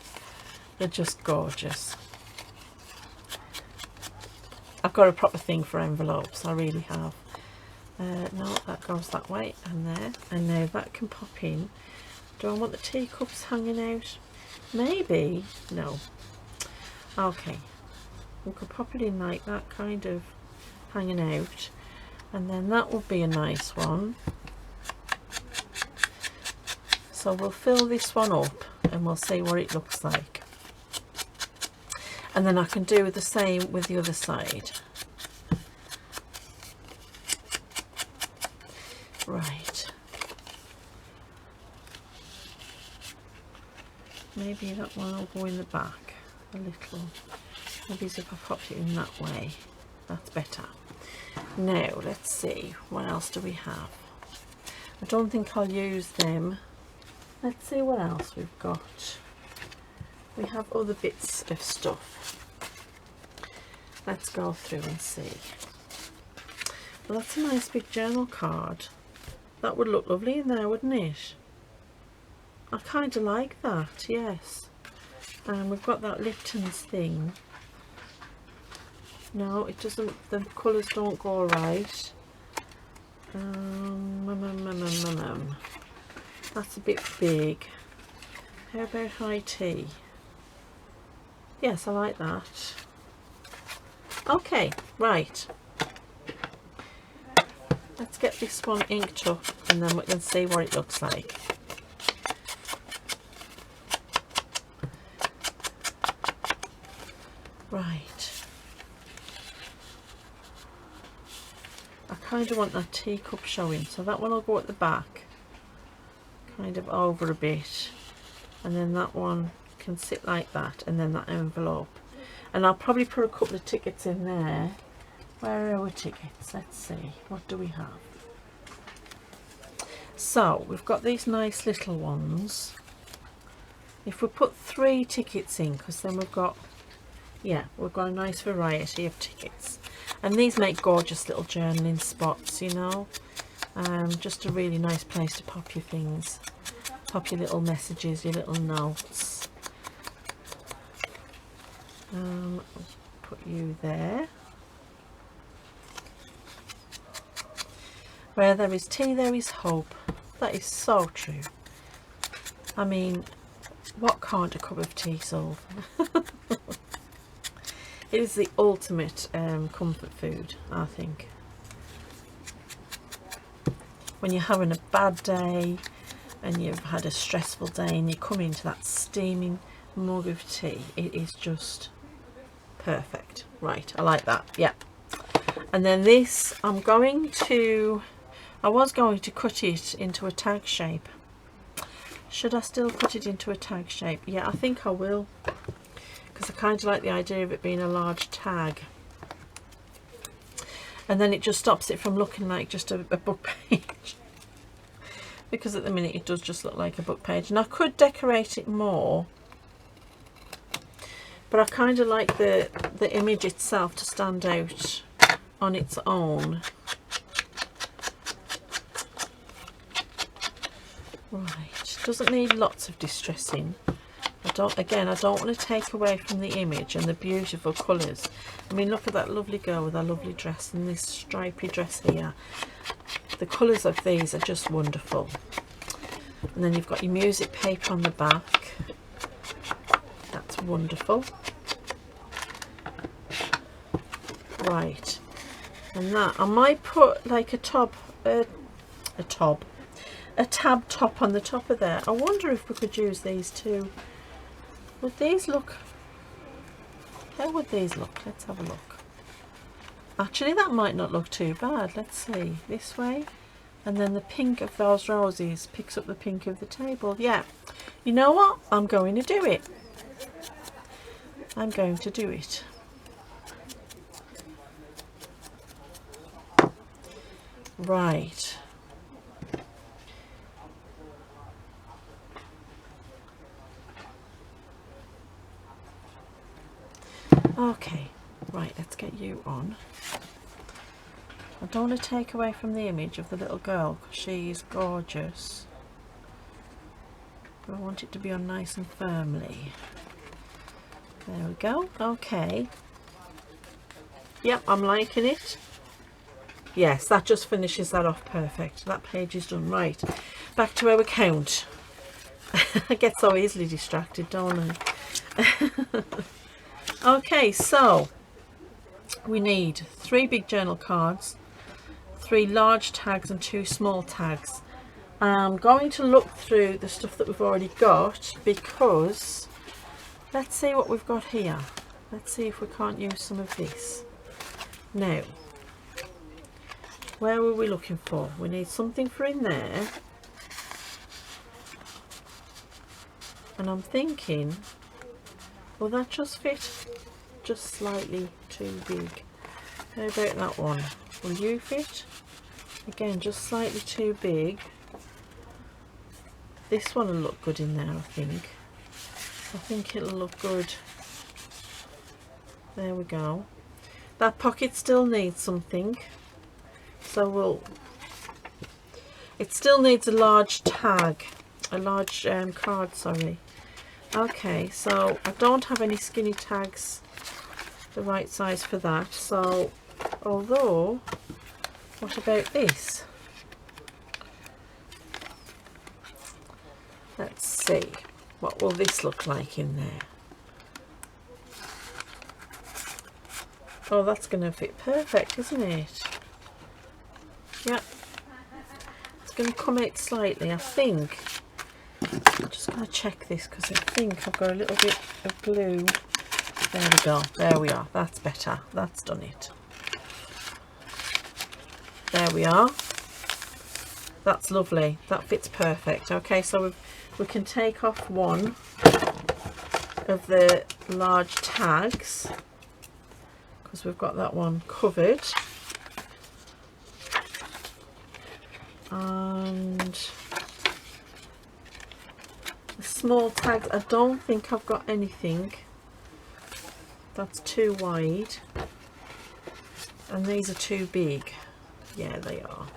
They're just gorgeous. I've got a proper thing for envelopes. I really have. No, that goes that way and there. And now that can pop in. Do I want the teacups hanging out? Maybe. No. Okay. We could pop it in like that, kind of hanging out. And then that would be a nice one. So we'll fill this one up and we'll see what it looks like. And then I can do the same with the other side. Right. Maybe that one will go in the back a little. Maybe if I pop it in that way, that's better. Now, let's see, what else do we have? I don't think I'll use them. Let's see what else we've got. We have other bits of stuff. Let's go through and see. Well, that's a nice big journal card. That would look lovely in there, wouldn't it? I kind of like that, yes. And we've got that Lipton's thing. No, it doesn't, the colours don't go right. That's a bit big. How about high tea? Yes, I like that. Okay, right. Let's get this one inked up and then we can see what it looks like. Right. I kind of want that teacup showing, so that one will go at the back, kind of over a bit, and then that one can sit like that, and then that envelope. And I'll probably put a couple of tickets in there. Where are our tickets? Let's see, what do we have? So we've got these nice little ones. If we put 3 tickets in, because then we've got, yeah, we've got a nice variety of tickets. And these make gorgeous little journaling spots, you know. Just a really nice place to pop your things. Pop your little messages, your little notes. Put you there. Where there is tea, there is hope. That is so true. I mean, what can't a cup of tea solve? It is the ultimate comfort food, I think. When you're having a bad day and you've had a stressful day and you come into that steaming mug of tea, it is just perfect. Right, I like that. Yeah. And then this, I was going to cut it into a tag shape. Should I still cut it into a tag shape? Yeah, I think I will, because I kind of like the idea of it being a large tag. And then it just stops it from looking like just a book page. Because at the minute it does just look like a book page. And I could decorate it more, but I kind of like the image itself to stand out on its own. Right, doesn't need lots of distressing. I don't want to take away from the image and the beautiful colours. I mean, look at that lovely girl with her lovely dress and this stripy dress here. The colours of these are just wonderful. And then you've got your music paper on the back. That's wonderful. Right, and that I might put like a tab top on the top of there. I wonder if we could use these too. Would these look? How would these look? Let's have a look. Actually, that might not look too bad. Let's see, this way, and then the pink of those roses picks up the pink of the table. Yeah, you know what? I'm going to do it. I'm going to do it. Right. Okay, right, let's get you on. I don't want to take away from the image of the little girl because she's gorgeous, but I want it to be on nice and firmly. There we go. Okay. Yep, I'm liking it. Yes, that just finishes that off perfect. That page is done. Right, back to our account. I get so easily distracted, don't I? Okay, so we need 3 big journal cards, 3 large tags and 2 small tags. I'm going to look through the stuff that we've already got, because let's see what we've got here. Let's see if we can't use some of this. Now, where were we looking for? We need something for in there, and I'm thinking, will that just fit? Just slightly too big. How about that one? Will you fit? Again, just slightly too big. This one will look good in there, I think. I think it'll look good. There we go. That pocket still needs something, so it still needs a large tag, a large card, sorry. Okay, so I don't have any skinny tags the right size for that, so although, what about this? Let's see, what will this look like in there? Oh, that's going to fit perfect, isn't it? Yep, it's going to come out slightly, I think. I'm just going to check this because I think I've got a little bit of glue. There we go, there we are, that's better, that's done it. There we are, that's lovely, that fits perfect. Okay, so we can take off one of the large tags because we've got that one covered, and the small tags, I don't think I've got anything that's too wide, and these are too big. Yeah, they are.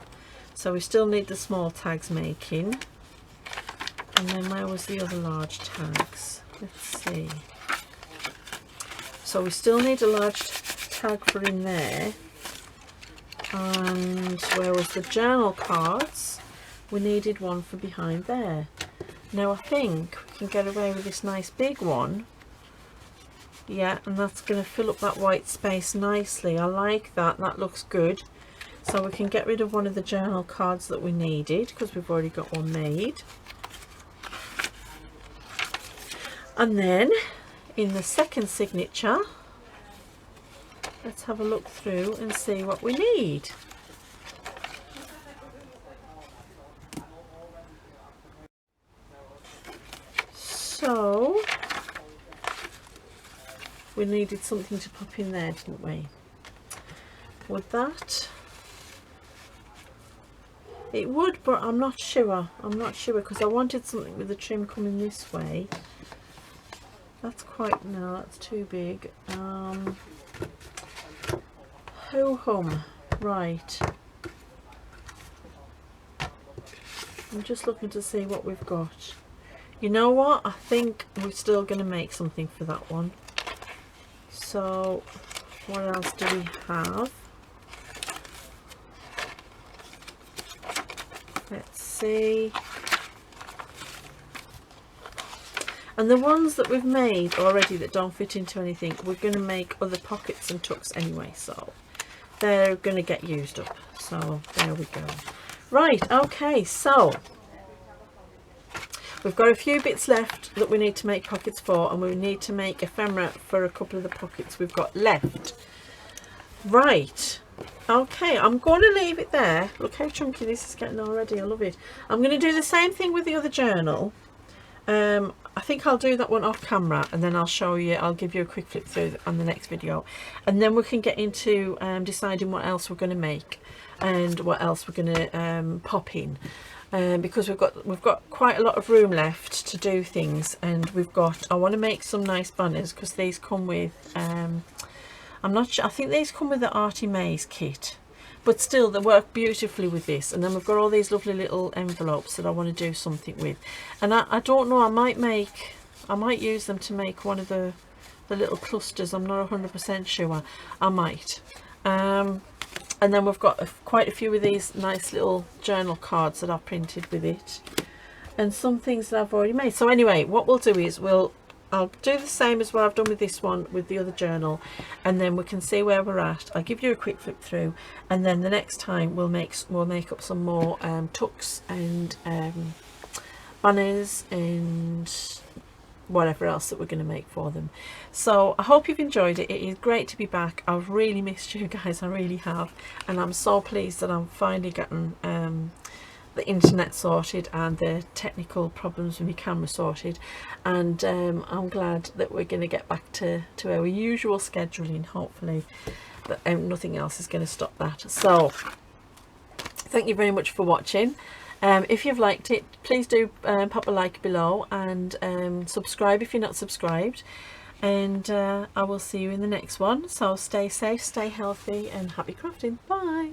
So we still need the small tags making. And then where was the other large tags? Let's see. So we still need a large tag for in there. And where was the journal cards? We needed one for behind there. Now I think we can get away with this nice big one. Yeah, and that's going to fill up that white space nicely. I like that, that looks good. so we can get rid of one of the journal cards that we needed because we've already got one made. And then in the second signature, let's have a look through and see what we need. So we needed something to pop in there, didn't we? Would that? It would, but I'm not sure. I'm not sure because I wanted something with the trim coming this way. That's quite, no, that's too big. Ho-hum, right. I'm just looking to see what we've got. You know what? I think we're still going to make something for that one. So, what else do we have? Let's see. And the ones that we've made already that don't fit into anything, we're going to make other pockets and tucks anyway, so they're going to get used up. So there we go. Right, okay, so we've got a few bits left that we need to make pockets for, and we need to make ephemera for a couple of the pockets we've got left. Right, okay, I'm going to leave it there. Look how chunky this is getting already. I love it. I'm going to do the same thing with the other journal. I think I'll do that one off camera, and then I'll show you, I'll give you a quick flip through on the next video, and then we can get into deciding what else we're going to make and what else we're going to pop in, because we've got quite a lot of room left to do things. And I want to make some nice banners because these come with I'm not sure, I think these come with the Artie Maze kit, but still they work beautifully with this. And then we've got all these lovely little envelopes that I want to do something with, and I don't know, I might use them to make one of the little clusters. I'm not 100% sure. I might. And then we've got quite a few of these nice little journal cards that I've printed with it, and some things that I've already made. So anyway, what we'll do is I'll do the same as what I've done with this one with the other journal, and then we can see where we're at. I'll give you a quick flip through, and then the next time we'll make up some more tucks and banners and whatever else that we're going to make for them. So I hope you've enjoyed it. It is great to be back. I've really missed you guys, I really have, and I'm so pleased that I'm finally getting the internet sorted and the technical problems with my camera sorted, and I'm glad that we're going to get back to our usual scheduling, hopefully, that nothing else is going to stop that. So thank you very much for watching. If you've liked it, please do pop a like below, and subscribe if you're not subscribed, and I will see you in the next one. So stay safe, stay healthy, and happy crafting. Bye.